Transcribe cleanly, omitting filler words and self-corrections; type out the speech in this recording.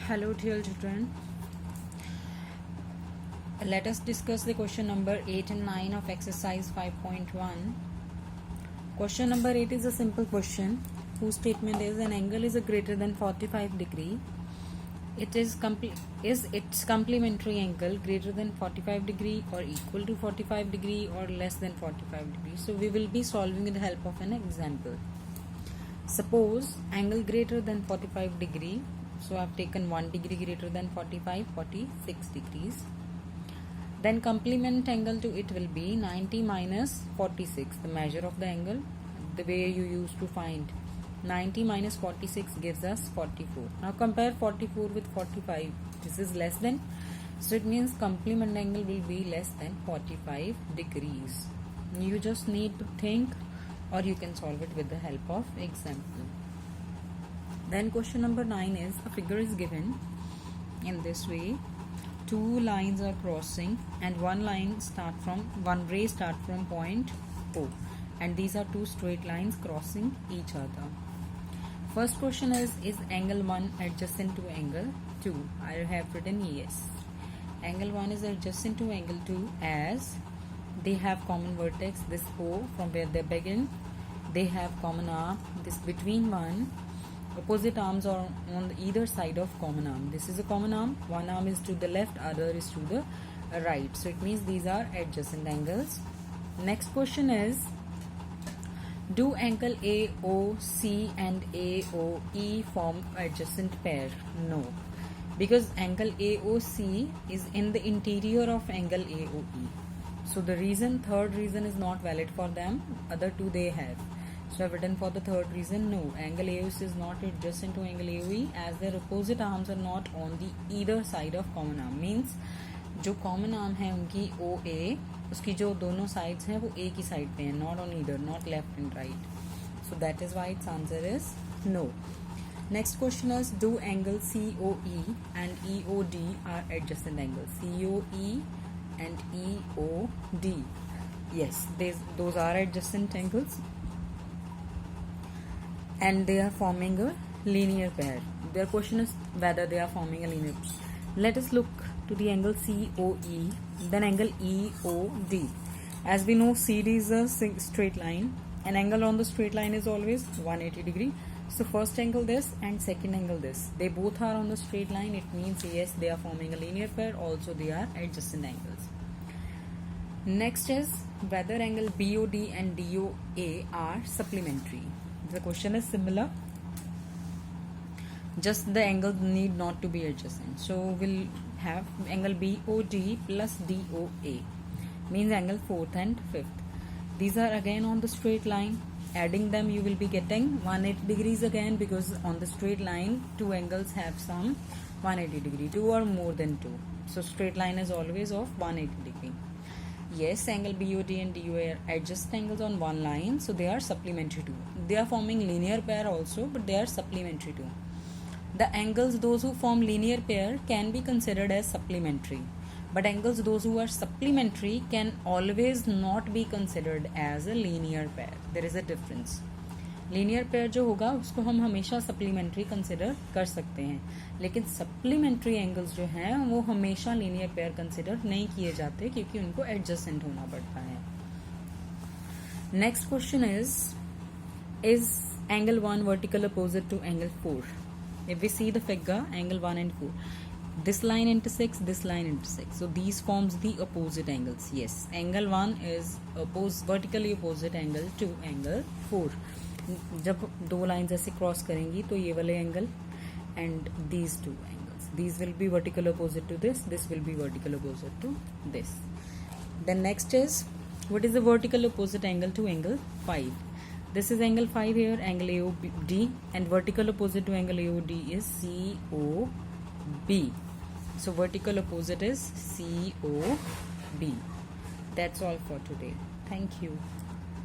Hello dear children, let us discuss the question number 8 and 9 of exercise 5.1. Question number 8 is a simple question whose statement is an angle is a greater than 45 degree. Is its complementary angle greater than 45 degree or equal to 45 degree or less than 45 degree? So we will be solving with the help of an example. Suppose angle greater than 45 degree. So I have taken 1 degree greater than 45, 46 degrees. Then complement angle to it will be 90 minus 46, the measure of the angle, the way you used to find. 90 minus 46 gives us 44. Now compare 44 with 45. This is less than. So it means complement angle will be less than 45 degrees. You just need to think, or you can solve it with the help of example. Then question number 9 is a figure is given in this way. Two lines are crossing and one ray start from point O, and these are two straight lines crossing each other. First question is angle 1 adjacent to angle 2? I have written yes. Angle 1 is adjacent to angle 2 as they have common vertex, this O from where they begin. They have common arm, this between one. Opposite arms are on either side of common arm. This is a common arm. One arm is to the left, other is to the right. So it means these are adjacent angles. Next question is, do angle AOC and AOE form adjacent pair? No, because angle AOC is in the interior of angle AOE. So the third reason is not valid for them. Other two they have. So I've written for the third reason, no, angle AOC is not adjacent to angle AOE as their opposite arms are not on the either side of common arm. Means जो common arm है उनकी OA, उसकी जो दोनों sides हैं वो A की side पे हैं, not on either, not left and right. So that is why its answer is no. Next question is, do angle COE and EOD are adjacent angles? COE and EOD, yes, those are adjacent angles. And they are forming a linear pair. Their question is whether they are forming a linear pair. Let us look to the angle COE, then angle EOD. As we know, CD is a straight line, and angle on the straight line is always 180 degree. So first angle this and second angle this. They both are on the straight line. It means yes, they are forming a linear pair. Also, they are adjacent angles. Next is whether angle BOD and DOA are supplementary. The question is similar, just the angles need not to be adjacent. So we'll have angle BOD plus DOA, means angle 4th and 5th. These are again on the straight line. Adding them you will be getting 180 degrees again, because on the straight line two angles have some 180 degree, two or more than two. So straight line is always of 180 degree. Yes, angle BOD and DOA are adjacent angles on one line, so they are supplementary too. They are forming linear pair also, but they are supplementary too. The angles those who form linear pair can be considered as supplementary, but angles those who are supplementary can always not be considered as a linear pair. There is a difference. Linear pair जो होगा उसको हम हमेशा supplementary consider कर सकते हैं, लेकिन supplementary angles जो हैं वो हमेशा लीनियर पेयर कंसिडर नहीं किए जाते क्योंकि उनको एडजस्टेंट होना पड़ता है. Next question is angle 1 vertical opposite to angle 4? If we see the figure angle 1 and 4, this line intersects, this line intersects, so these forms the opposite angles. Yes, angle 1 is vertically opposite angle to angle 4. जब दो lines ऐसे cross करेंगी तो ये वाले angle and these two angles, these will be vertical opposite to this will be vertical opposite to this. Then next is what is the vertical opposite angle to angle 5? This is angle 5 here, angle AOD, and vertical opposite to angle AOD is COB. So vertical opposite is COB. That's all for today. Thank you.